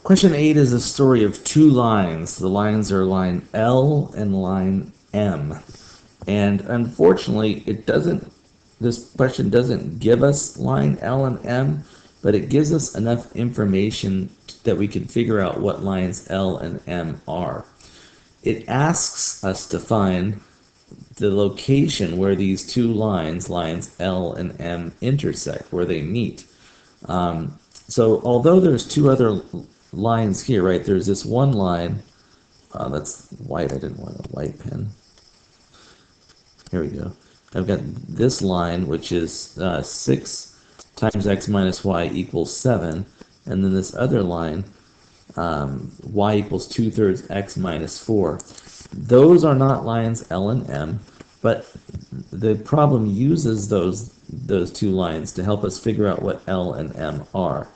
Question 8 is a story of two lines. The lines are line L and line M. And unfortunately, this question doesn't give us line L and M, but it gives us enough information that we can figure out what lines L and M are. It asks us to find the location where these two lines L and M, intersect, where they meet. So although there's two other lines here, right, there's this one line, that's white, I didn't want a white pen. Here we go. I've got this line, which is 6 times x minus y equals 7, and then this other line, y equals 2/3 x minus 4. Those are not lines L and M, but the problem uses those two lines to help us figure out what L and M are.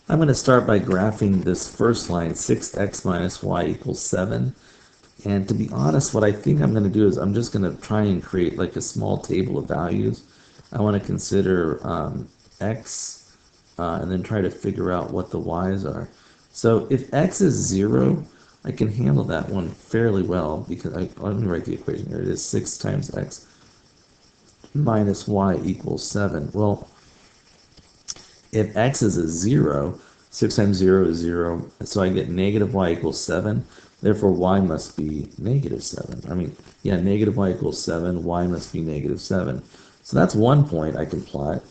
I'm going to start by graphing this first line, 6x minus y equals 7. And to be honest, what I think I'm going to do is I'm just going to try and create like a small table of values. I want to consider x and then try to figure out what the y's are. So if x is 0, I can handle that one fairly well because let me write the equation here. It is 6 times x minus y equals 7. Well, if x is a 0, 6 times 0 is 0, so I get negative y equals 7. Therefore, y must be negative 7. I mean, yeah, negative y equals 7, y must be negative 7. So that's one point I can plot.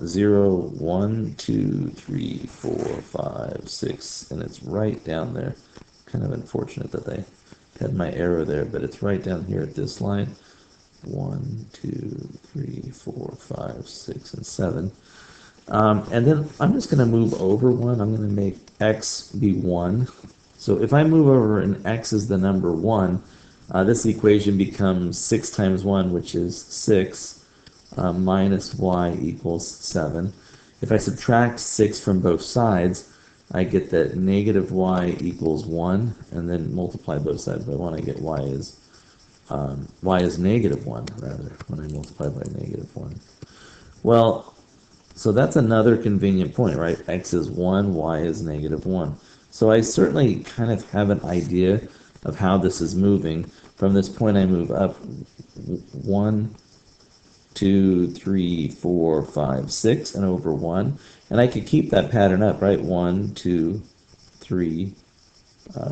0, 1, 2, 3, 4, 5, 6, and it's right down there. Kind of unfortunate that I had my arrow there, but it's right down here at this line. 1, 2, 3, 4, 5, 6, and 7. And then I'm just going to move over 1. I'm going to make x be 1. So if I move over and x is the number 1, this equation becomes 6 times 1, which is 6, minus y equals 7. If I subtract 6 from both sides, I get that negative y equals 1, and then multiply both sides by 1. I get y is negative 1, rather, when I multiply by negative 1. Well, so that's another convenient point, right? X is 1, y is negative 1. So I certainly kind of have an idea of how this is moving. From this point I move up 1, 2, 3, 4, 5, 6, and over 1. And I could keep that pattern up, right? 1, 2, 3,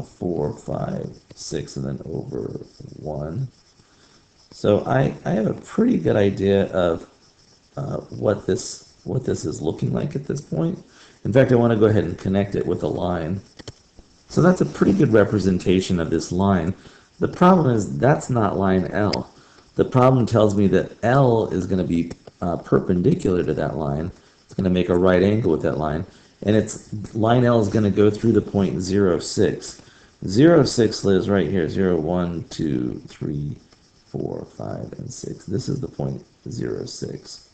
4, 5, 6, and then over 1. So I have a pretty good idea of what this is looking like at this point. In fact, I want to go ahead and connect it with a line. So that's a pretty good representation of this line. The problem is that's not line L. The problem tells me that L is going to be perpendicular to that line. It's going to make a right angle with that line. And line L is going to go through the point 0, 6. 0, 6 lives right here. 0, 1, 2, 3, 4, 5, and 6. This is the point 0, 6.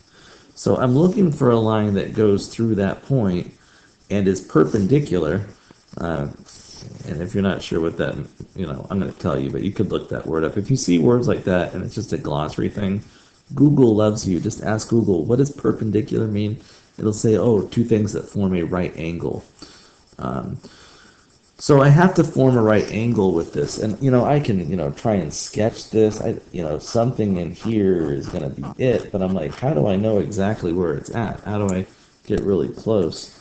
So I'm looking for a line that goes through that point and is perpendicular. And if you're not sure what that, I'm going to tell you, but you could look that word up. If you see words like that and it's just a glossary thing, Google loves you. Just ask Google, what does perpendicular mean? It'll say, oh, two things that form a right angle. So I have to form a right angle with this, and I can try and sketch this. Something in here is going to be it, but I'm like, how do I know exactly where it's at? How do I get really close?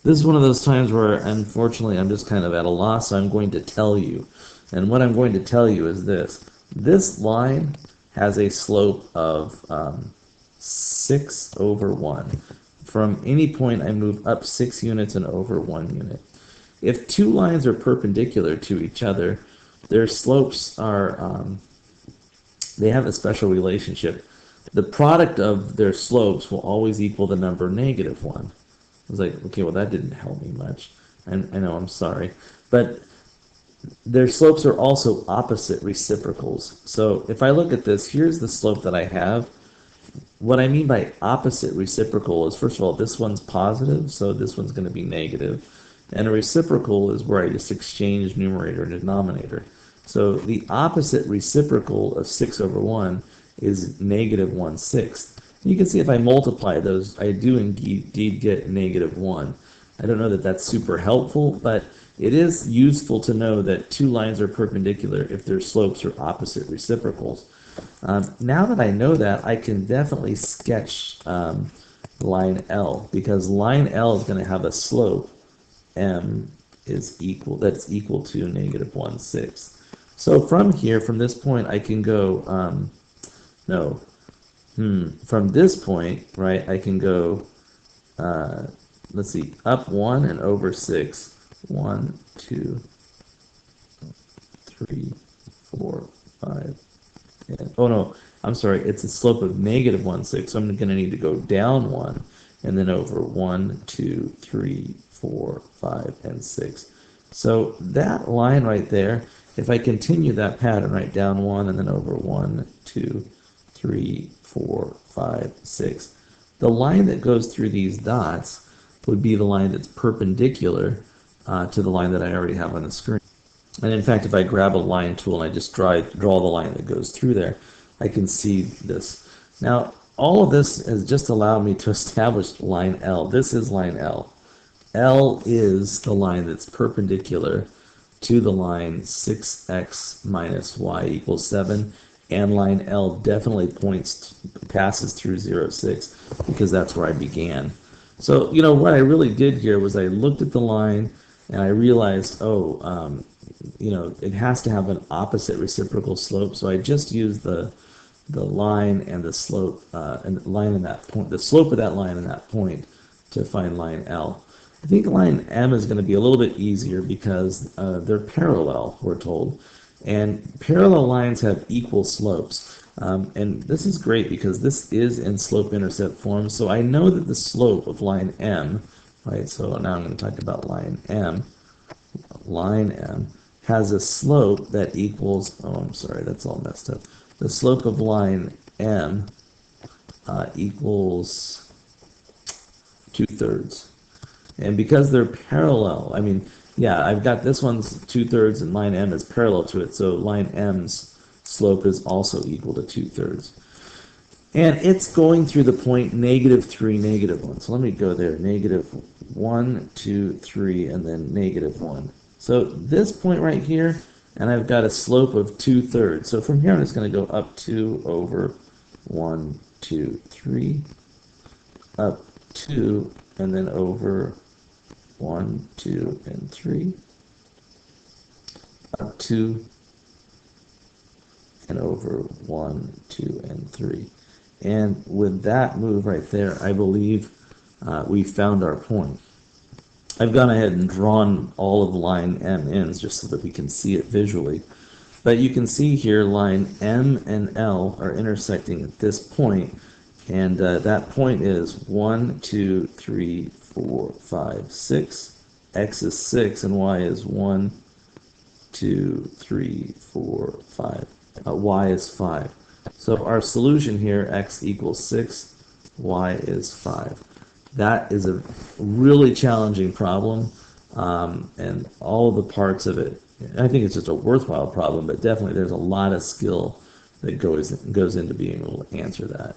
This is one of those times where, unfortunately, I'm just kind of at a loss, so I'm going to tell you. And what I'm going to tell you is this. This line has a slope of 6 over 1. From any point, I move up 6 units and over 1 unit. If two lines are perpendicular to each other, their slopes are, they have a special relationship. The product of their slopes will always equal the number negative 1. I was like, okay, well, that didn't help me much. I know, I'm sorry. But their slopes are also opposite reciprocals. So if I look at this, here's the slope that I have. What I mean by opposite reciprocal is, first of all, this one's positive, so this one's going to be negative. And a reciprocal is where I just exchange numerator and denominator. So the opposite reciprocal of 6 over 1 is negative 1/6. You can see if I multiply those, I do indeed get -1. I don't know that that's super helpful, but it is useful to know that two lines are perpendicular if their slopes are opposite reciprocals. Now that I know that, I can definitely sketch line L, because line L is going to have a slope m that's equal to -1/6. So from here, from this point, I can go, no, from this point, right, I can go, let's see, up 1 and over 6. 1, 2, 3, 4, 5, and, oh no, I'm sorry, it's a slope of -1/6, so I'm going to need to go down 1, and then over 1, 2, 3, 4, 5, and 6. So that line right there, if I continue that pattern, right, down 1 and then over 1, 2, 3, 4, 5, 6, the line that goes through these dots would be the line that's perpendicular to the line that I already have on the screen. And in fact, if I grab a line tool and I just draw the line that goes through there, I can see this. Now, all of this has just allowed me to establish line L. This is line L. L is the line that's perpendicular to the line 6x minus y equals 7, and line L definitely passes through 0, 6, because that's where I began. So, what I really did here was I looked at the line and I realized, it has to have an opposite reciprocal slope. So I just used the line and the slope, and line in that point, the slope of that line in that point to find line L. I think line M is going to be a little bit easier because they're parallel, we're told. And parallel lines have equal slopes. And this is great because this is in slope-intercept form. So I know that the slope of line M, right, so now I'm going to talk about line M. Line M has a slope that equals, oh, I'm sorry, that's all messed up. The slope of line M equals 2/3. And because they're parallel, yeah, I've got this one's 2/3 and line M is parallel to it, so line M's slope is also equal to 2/3. And it's going through the point -3, -1. So let me go there, -1, 2, 3, and then -1. So this point right here, and I've got a slope of 2/3. So from here, I'm just going to go up 2 over 1, 2, 3, up 2, and then over 1, 2, and 3, up 2, and over 1, 2, and 3. And with that move right there, I believe we found our point. I've gone ahead and drawn all of line M ends just so that we can see it visually. But you can see here line M and L are intersecting at this point, and that point is 1, 2, 3, 4, 5, 6. X is 6 and Y is 1, 2, 3, 4, 5. Y is 5. So our solution here, x equals 6, y is 5. That is a really challenging problem, and all the parts of it, I think it's just a worthwhile problem, but definitely there's a lot of skill that goes into being able to answer that.